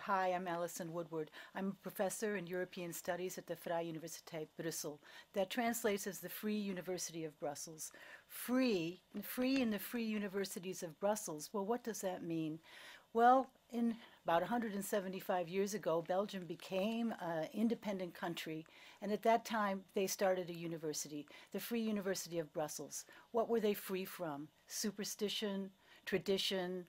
Hi, I'm Alison Woodward. I'm a professor in European Studies at the Vrije Universiteit Brussel. That translates as the Free University of Brussels. Free in the Free Universities of Brussels. Well, what does that mean? Well, in about 175 years ago, Belgium became an independent country, and at that time they started a university, the Free University of Brussels. What were they free from? Superstition, tradition,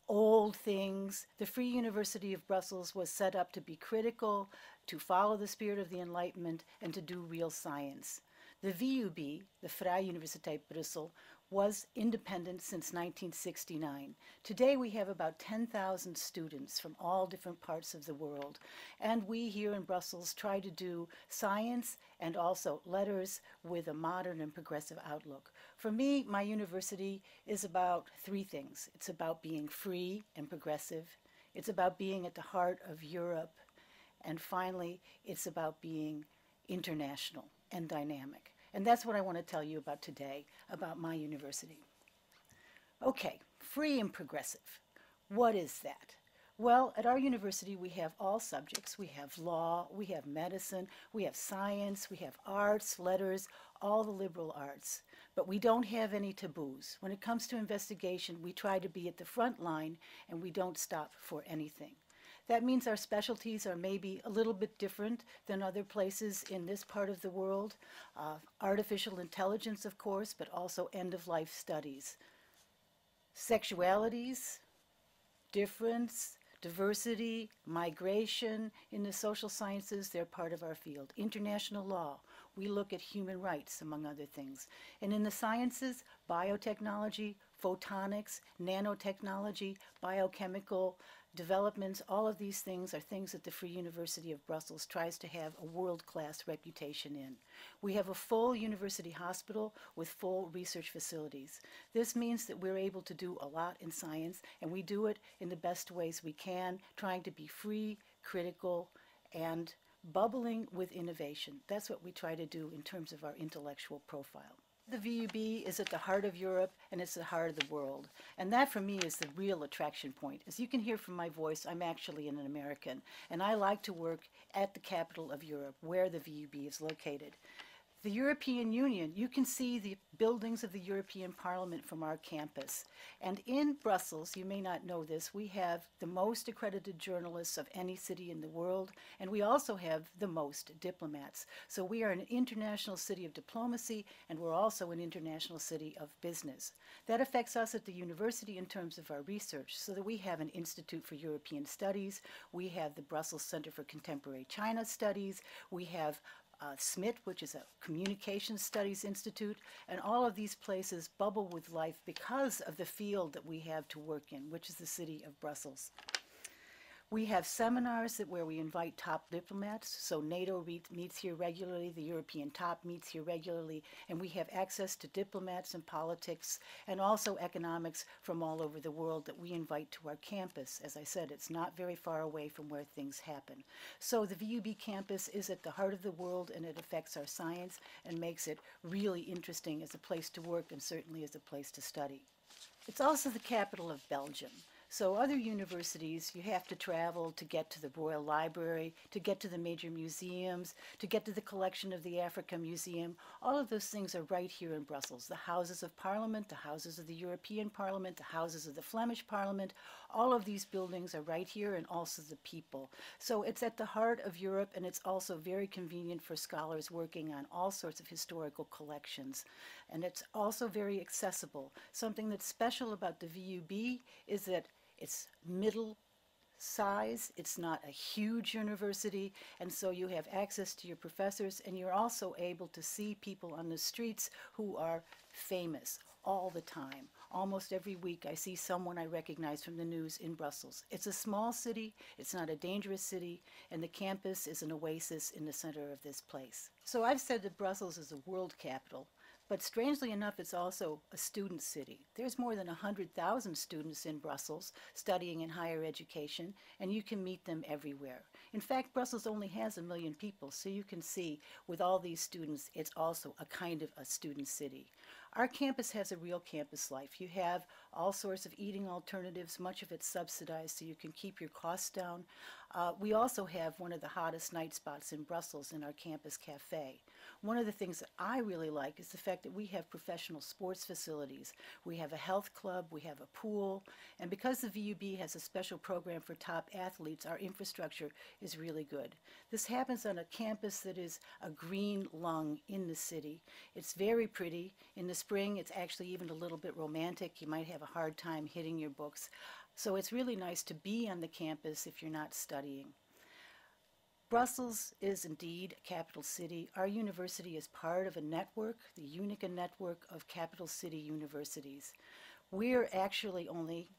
old things. The Free University of Brussels was set up to be critical, to follow the spirit of the Enlightenment, and to do real science. The VUB, the Vrije Universiteit Brussel, was independent since 1969. Today we have about 10,000 students from all different parts of the world, and we here in Brussels try to do science and also letters with a modern and progressive outlook. For me, my university is about three things. It's about being free and progressive. It's about being at the heart of Europe. And finally, it's about being international and dynamic. And that's what I want to tell you about today, about my university. Okay, free and progressive. What is that? Well, at our university we have all subjects. We have law, we have medicine, we have science, we have arts, letters, all the liberal arts. But we don't have any taboos. When it comes to investigation, we try to be at the front line and we don't stop for anything. That means our specialties are maybe a little bit different than other places in this part of the world. Artificial intelligence, of course, but also end-of-life studies. Sexualities, difference, diversity, migration. In the social sciences, they're part of our field. International law, we look at human rights, among other things. And in the sciences, biotechnology, photonics, nanotechnology, biochemical developments, all of these things are things that the Free University of Brussels tries to have a world-class reputation in. We have a full university hospital with full research facilities. This means that we're able to do a lot in science, and we do it in the best ways we can, trying to be free, critical, and bubbling with innovation. That's what we try to do in terms of our intellectual profile. The VUB is at the heart of Europe and it's the heart of the world. And that for me is the real attraction point. As you can hear from my voice, I'm actually an American. And I like to work at the capital of Europe, where the VUB is located. The European Union, you can see the buildings of the European Parliament from our campus. And in Brussels, you may not know this, we have the most accredited journalists of any city in the world, and we also have the most diplomats. So we are an international city of diplomacy, and we're also an international city of business. That affects us at the university in terms of our research, so that we have an Institute for European Studies, we have the Brussels Center for Contemporary China Studies, we have SMIT, which is a Communications Studies Institute, and all of these places bubble with life because of the field that we have to work in, which is the city of Brussels. We have seminars where we invite top diplomats, so NATO meets here regularly, the European top meets here regularly, and we have access to diplomats and politics and also economics from all over the world that we invite to our campus. As I said, it's not very far away from where things happen. So the VUB campus is at the heart of the world, and it affects our science and makes it really interesting as a place to work and certainly as a place to study. It's also the capital of Belgium. So other universities, you have to travel to get to the Royal Library, to get to the major museums, to get to the collection of the Africa Museum. All of those things are right here in Brussels. The Houses of Parliament, the Houses of the European Parliament, the Houses of the Flemish Parliament, all of these buildings are right here, and also the people. So it's at the heart of Europe, and it's also very convenient for scholars working on all sorts of historical collections. And it's also very accessible. Something that's special about the VUB is that it's middle size, it's not a huge university, and so you have access to your professors, and you're also able to see people on the streets who are famous all the time. Almost every week I see someone I recognize from the news in Brussels. It's a small city, it's not a dangerous city, and the campus is an oasis in the center of this place. So I've said that Brussels is a world capital. But strangely enough, it's also a student city. There's more than 100,000 students in Brussels studying in higher education, and you can meet them everywhere. In fact, Brussels only has 1 million people, so you can see with all these students, it's also a kind of a student city. Our campus has a real campus life. You have all sorts of eating alternatives, much of it subsidized so you can keep your costs down. We also have one of the hottest night spots in Brussels in our campus cafe. One of the things that I really like is the fact that we have professional sports facilities. We have a health club, we have a pool, and because the VUB has a special program for top athletes, our infrastructure is really good. This happens on a campus that is a green lung in the city. It's very pretty. In the spring, it's actually even a little bit romantic. You might have a hard time hitting your books. So it's really nice to be on the campus if you're not studying. Brussels is indeed a capital city. Our university is part of a network, the Unica network of capital city universities. We're actually only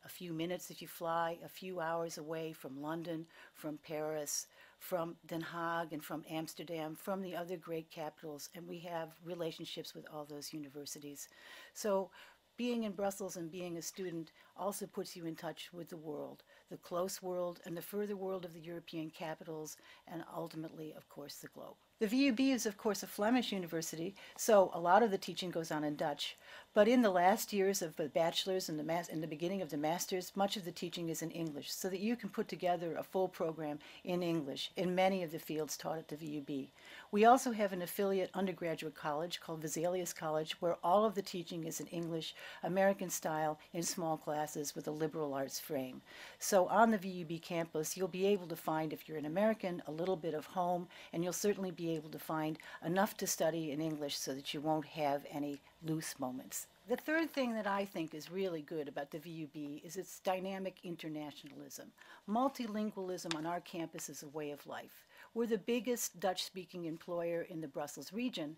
a few minutes if you fly, a few hours away from London, from Paris, from Den Haag, and from Amsterdam, from the other great capitals, and we have relationships with all those universities. So being in Brussels and being a student also puts you in touch with the world, the close world and the further world of the European capitals, and ultimately, of course, the globe. The VUB is, of course, a Flemish university, so a lot of the teaching goes on in Dutch. But in the last years of the bachelor's and the beginning of the master's, much of the teaching is in English, so that you can put together a full program in English in many of the fields taught at the VUB. We also have an affiliate undergraduate college called Vesalius College, where all of the teaching is in English, American style, in small classes with a liberal arts frame. So on the VUB campus, you'll be able to find, if you're an American, a little bit of home, and you'll certainly be able to find enough to study in English so that you won't have any loose moments. The third thing that I think is really good about the VUB is its dynamic internationalism. Multilingualism on our campus is a way of life. We're the biggest Dutch-speaking employer in the Brussels region,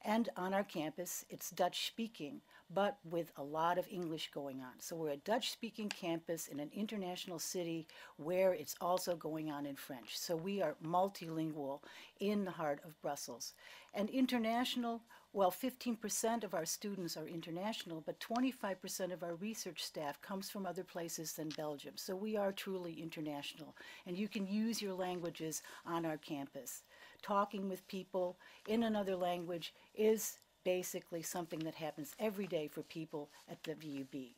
and on our campus it's Dutch-speaking, but with a lot of English going on. So we're a Dutch-speaking campus in an international city where it's also going on in French. So we are multilingual in the heart of Brussels. And international, well, 15% of our students are international, but 25% of our research staff comes from other places than Belgium. So we are truly international, and you can use your languages on our campus. Talking with people in another language is basically something that happens every day for people at the VUB.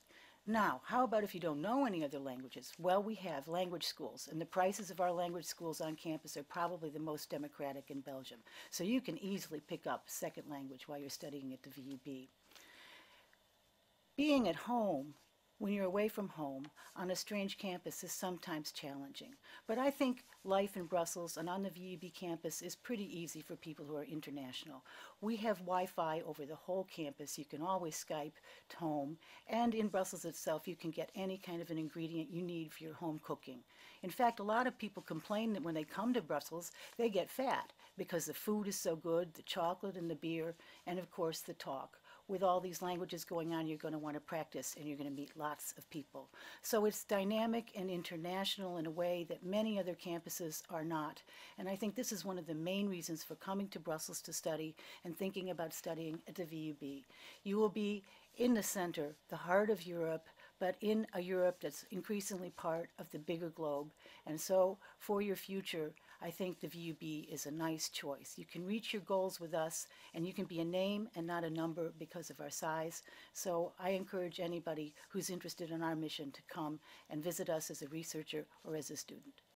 Now, how about if you don't know any other languages? Well, we have language schools, and the prices of our language schools on campus are probably the most democratic in Belgium. So you can easily pick up a second language while you're studying at the VUB. Being at home, when you're away from home, on a strange campus is sometimes challenging. But I think life in Brussels and on the VUB campus is pretty easy for people who are international. We have Wi-Fi over the whole campus. You can always Skype to home. And in Brussels itself, you can get any kind of an ingredient you need for your home cooking. In fact, a lot of people complain that when they come to Brussels, they get fat because the food is so good, the chocolate and the beer, and of course the talk. With all these languages going on, you're going to want to practice and you're going to meet lots of people. So it's dynamic and international in a way that many other campuses are not. And I think this is one of the main reasons for coming to Brussels to study and thinking about studying at the VUB. You will be in the center, the heart of Europe, but in a Europe that's increasingly part of the bigger globe. And so for your future, I think the VUB is a nice choice. You can reach your goals with us, and you can be a name and not a number because of our size. So I encourage anybody who's interested in our mission to come and visit us as a researcher or as a student.